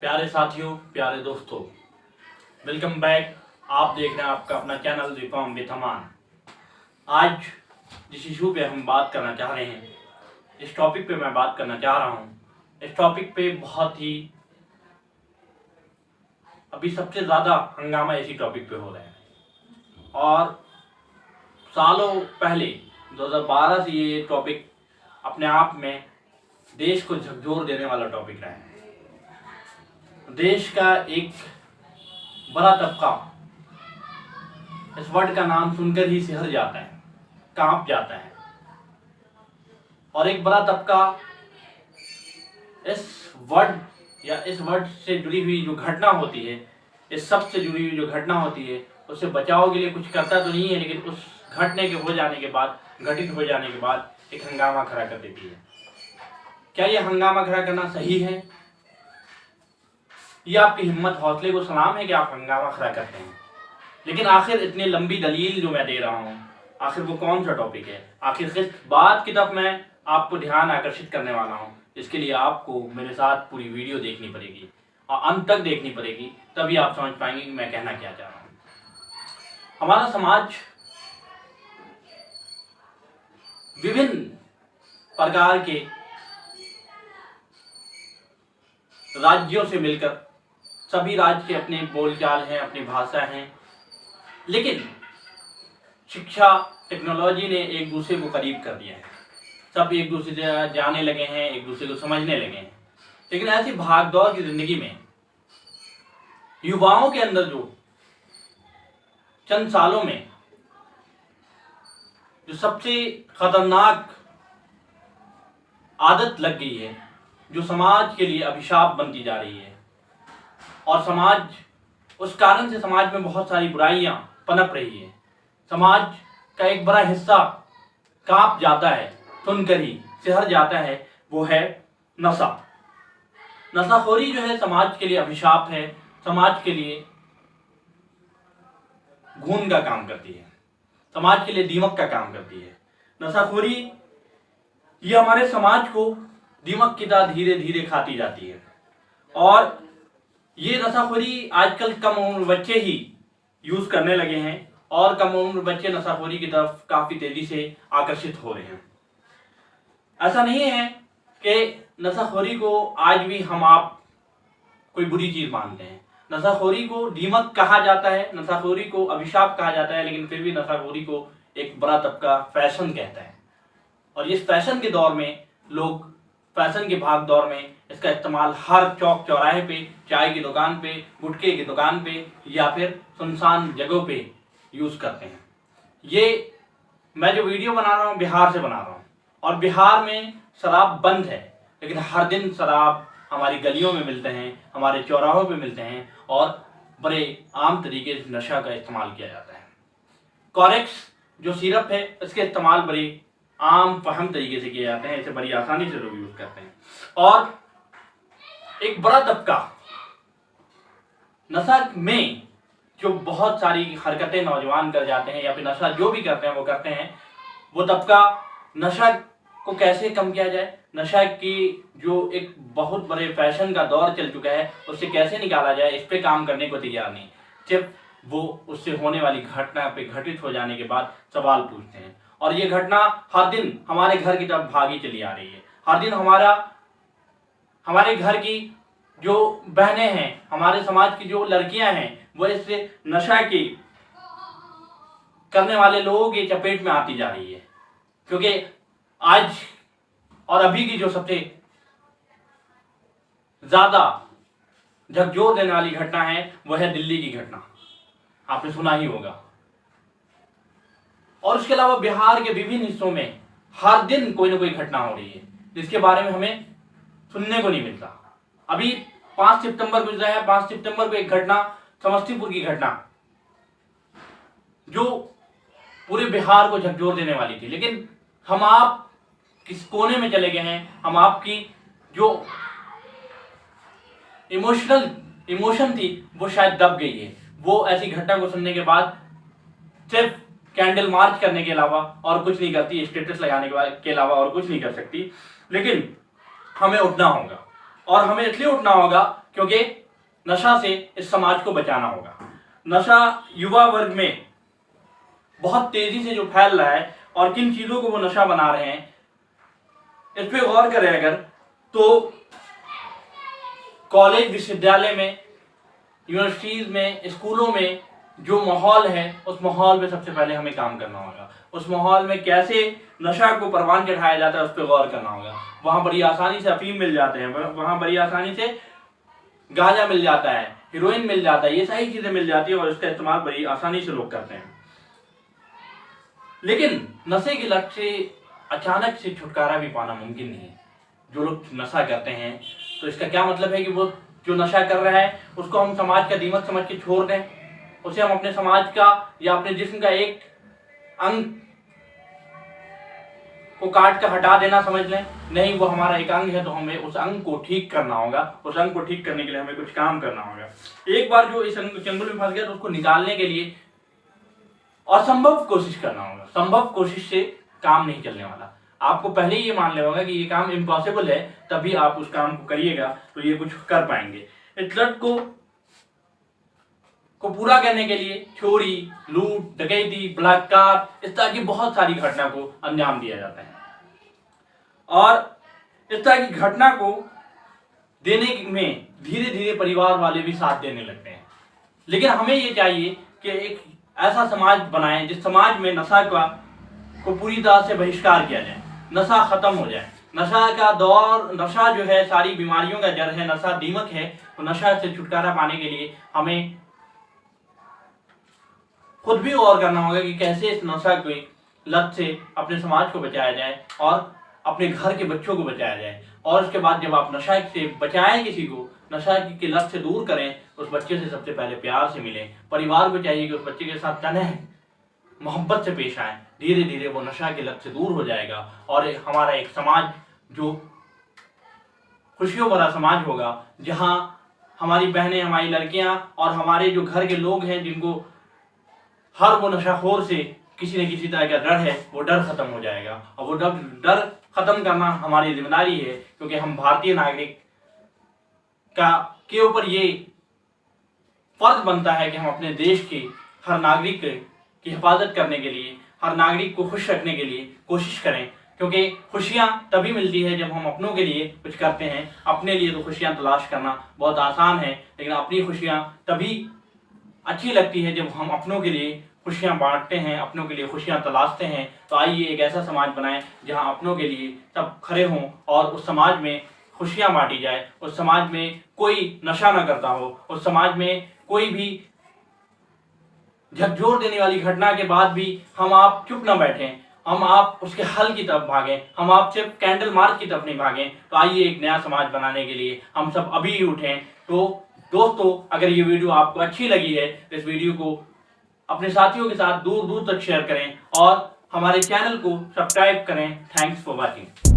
प्यारे साथियों, प्यारे दोस्तों, वेलकम बैक। आप देख रहे हैं आपका अपना चैनल रिफॉर्म विद अमान। आज जिस इशू पे हम बात करना चाह रहे हैं, इस टॉपिक पे मैं बात करना चाह रहा हूँ। इस टॉपिक पे बहुत ही अभी सबसे ज़्यादा हंगामा इसी टॉपिक पे हो रहा है और सालों पहले 2012 से ये टॉपिक अपने आप में देश को झकझोर देने वाला टॉपिक रहा है। देश का एक बड़ा तबका इस वर्ड का नाम सुनकर ही सिहर जाता है, कांप जाता है। और एक बड़ा तबका इस वर्ड या इस वर्ड से जुड़ी हुई जो घटना होती है, इस सब से जुड़ी हुई जो घटना होती है, उससे बचाव के लिए कुछ करता तो नहीं है, लेकिन उस घटने के हो जाने के बाद, घटित हो जाने के बाद एक हंगामा खड़ा कर देती है। क्या ये हंगामा खड़ा करना सही है? ये आपकी हिम्मत हौसले को सलाम है कि आप हंगामा खड़ा करते हैं। लेकिन आखिर इतनी लंबी दलील जो मैं दे रहा हूँ, आखिर वो कौन सा टॉपिक है? आखिर किस बात की तरफ मैं आपको ध्यान आकर्षित करने वाला हूँ? इसके लिए आपको मेरे साथ पूरी वीडियो देखनी पड़ेगी और अंत तक देखनी पड़ेगी, तभी आप समझ पाएंगे कि मैं कहना क्या चाह रहा हूँ। हमारा समाज विभिन्न प्रकार के राज्यों से मिलकर, सभी राज्य के अपने बोलचाल हैं, अपनी भाषा हैं, लेकिन शिक्षा टेक्नोलॉजी ने एक दूसरे को करीब कर दिया है। सब एक दूसरे से जाने लगे हैं, एक दूसरे को समझने लगे हैं। लेकिन ऐसी भागदौड़ की जिंदगी में युवाओं के अंदर जो चंद सालों में जो सबसे खतरनाक आदत लग गई है, जो समाज के लिए अभिशाप बनती जा रही है, और समाज उस कारण से समाज में बहुत सारी बुराइयां पनप रही है। समाज का एक बड़ा हिस्सा कांप जाता है, सुनकर ही सिहर जाता है, वो है नशा। नशाखोरी जो है समाज के लिए अभिशाप है, समाज के लिए घून का काम करती है, समाज के लिए दीमक का काम करती है। नशाखोरी ये हमारे समाज को दीमक की तरह धीरे धीरे खाती जाती है। और ये नशाखोरी आजकल कम उम्र बच्चे ही यूज करने लगे हैं और कम उम्र बच्चे नशाखोरी की तरफ काफी तेजी से आकर्षित हो रहे हैं। ऐसा नहीं है कि नशाखोरी को आज भी हम आप कोई बुरी चीज मानते हैं। नशाखोरी को दीमक कहा जाता है, नशाखोरी को अभिशाप कहा जाता है, लेकिन फिर भी नशाखोरी को एक बड़ा तबका फैशन कहता है। और इस फैशन के दौर में लोग, फैशन के भाग दौर में इसका इस्तेमाल हर चौक चौराहे पे, चाय की दुकान पे, गुटखे की दुकान पे या फिर सुनसान जगहों पे यूज करते हैं। ये मैं जो वीडियो बना रहा हूँ बिहार से बना रहा हूँ, और बिहार में शराब बंद है, लेकिन हर दिन शराब हमारी गलियों में मिलते हैं, हमारे चौराहों पे मिलते हैं और बड़े आम तरीके से नशा का इस्तेमाल किया जाता है। कॉरेक्स जो सिरप है, इसके इस्तेमाल बड़े आम फहम तरीके से किए जाते हैं, इसे बड़ी आसानी से लोग यूज करते हैं। और एक बड़ा तबका नशा में जो बहुत सारी हरकतें नौजवान कर जाते हैं या फिर नशा जो भी करते हैं वो करते हैं, वो तबका नशा को कैसे कम किया जाए, नशा की जो एक बहुत बड़े फैशन का दौर चल चुका है उससे कैसे निकाला जाए, इस पे काम करने को तैयार नहीं। सिर्फ वो उससे होने वाली घटना पे घटित हो जाने के बाद सवाल पूछते हैं। और ये घटना हर दिन हमारे घर की तरफ भागी चली आ रही है। हर दिन हमारे घर की जो बहनें हैं, हमारे समाज की जो लड़कियां हैं, वो इससे नशा की करने वाले लोगों की चपेट में आती जा रही है। क्योंकि आज और अभी की जो सबसे ज्यादा झकझोर देने वाली घटना है वो है दिल्ली की घटना, आपने सुना ही होगा। और उसके अलावा बिहार के विभिन्न हिस्सों में हर दिन कोई ना कोई घटना हो रही है जिसके बारे में हमें सुनने को नहीं मिलता। अभी 5 सितंबर गुजरा है, 5 सितंबर को एक घटना, समस्तीपुर की घटना, जो पूरे बिहार को झकझोर देने वाली थी, लेकिन हम आप किस कोने में चले गए हैं। हम आपकी जो इमोशन थी वो शायद दब गई है। वो ऐसी घटना को सुनने के बाद सिर्फ कैंडल मार्च करने के अलावा और कुछ नहीं करती, स्टेटस लगाने के अलावा और कुछ नहीं कर सकती। लेकिन हमें उठना होगा, और हमें इसलिए उठना होगा क्योंकि नशा से इस समाज को बचाना होगा। नशा युवा वर्ग में बहुत तेजी से जो फैल रहा है और किन चीजों को वो नशा बना रहे हैं, इस पे गौर करें अगर तो कॉलेज, विश्वविद्यालय में, यूनिवर्सिटीज में, स्कूलों में जो माहौल है उस माहौल में सबसे पहले हमें काम करना होगा। उस माहौल में कैसे नशा को परवान चढ़ाया जाता है उस पर गौर करना होगा। वहां बड़ी आसानी से अफीम मिल जाते हैं, वहां बड़ी आसानी से गांजा मिल जाता है, हीरोइन मिल जाता है, ये सारी चीजें मिल जाती है और इसका इस्तेमाल बड़ी आसानी से लोग करते हैं। लेकिन नशे की लत से अचानक से छुटकारा भी पाना मुमकिन नहीं है। जो लोग नशा करते हैं तो इसका क्या मतलब है कि वो जो नशा कर रहा है उसको हम समाज का दीमक समझ के छोड़ दें, उसे हम अपने समाज का या अपने जिस्म का एक अंग को काट कर हटा देना समझ लें। नहीं, वो हमारा एक अंग है तो हमें उस अंग को ठीक करना होगा। उस अंग को ठीक करने के लिए हमें कुछ काम करना होगा। एक बार जो इस अंग चंगुल में फंस गया तो उसको निकालने के लिए असंभव कोशिश करना होगा। संभव कोशिश से काम नहीं चलने वाला। आपको पहले ही ये मान लेना होगा कि ये काम इम्पॉसिबल है, तभी आप उस काम को करिएगा तो ये कुछ कर पाएंगे। इस लत को पूरा करने के लिए चोरी, लूट, डकैती, बलात्कार, इस तरह की बहुत सारी घटना को अंजाम दिया जाता है और इस तरह की घटना को देने में धीरे धीरे परिवार वाले भी साथ देने लगते हैं। लेकिन हमें ये चाहिए कि एक ऐसा समाज बनाएं जिस समाज में नशा को पूरी तरह से बहिष्कार किया जाए, नशा खत्म हो जाए। नशा का दौर, नशा जो है सारी बीमारियों का जड़ है, नशा दीमक है। तो नशा से छुटकारा पाने के लिए हमें खुद भी गौर करना होगा कि कैसे इस नशा की लत से अपने समाज को बचाया जाए और अपने घर के बच्चों को बचाया जाए। और उसके बाद जब आप नशा से बचाएं किसी को, नशा की लत से दूर करें, उस बच्चे से सबसे पहले प्यार से मिलें। परिवार को चाहिए कि उस बच्चे के साथ तन्हे मोहब्बत से पेश आए। धीरे धीरे वो नशा की लत से दूर हो जाएगा और हमारा एक समाज जो खुशियों भरा समाज होगा, जहां हमारी बहनें, हमारी लड़कियां और हमारे जो घर के लोग हैं जिनको हर वो नशाखोर से किसी न किसी तरह का डर है, वो डर खत्म हो जाएगा। और वो डर खत्म करना हमारी जिम्मेदारी है, क्योंकि हम भारतीय नागरिक के ऊपर ये फर्ज बनता है कि हम अपने देश के हर नागरिक की हिफाजत करने के लिए, हर नागरिक को खुश रखने के लिए कोशिश करें। क्योंकि खुशियां तभी मिलती है जब हम अपनों के लिए कुछ करते हैं। अपने लिए तो खुशियां तलाश करना बहुत आसान है, लेकिन अपनी खुशियां तभी अच्छी लगती है जब हम अपनों के लिए खुशियां बांटते हैं, अपनों के लिए खुशियां तलाशते हैं। तो आइए एक ऐसा समाज बनाएं जहां अपनों के लिए सब खड़े हों और उस समाज में खुशियां बांटी जाए। उस समाज में कोई नशा ना करता हो, उस समाज में कोई भी झकझोर देने वाली घटना के बाद भी हम आप चुप ना बैठें, हम आप उसके हल की तरफ भागें, हम आप सिर्फ कैंडल मार्च की तरफ नहीं भागें। तो आइए एक नया समाज बनाने के लिए हम सब अभी ही उठें। तो दोस्तों, अगर ये वीडियो आपको अच्छी लगी है तो इस वीडियो को अपने साथियों के साथ दूर दूर तक शेयर करें और हमारे चैनल को सब्सक्राइब करें। Thanks for watching.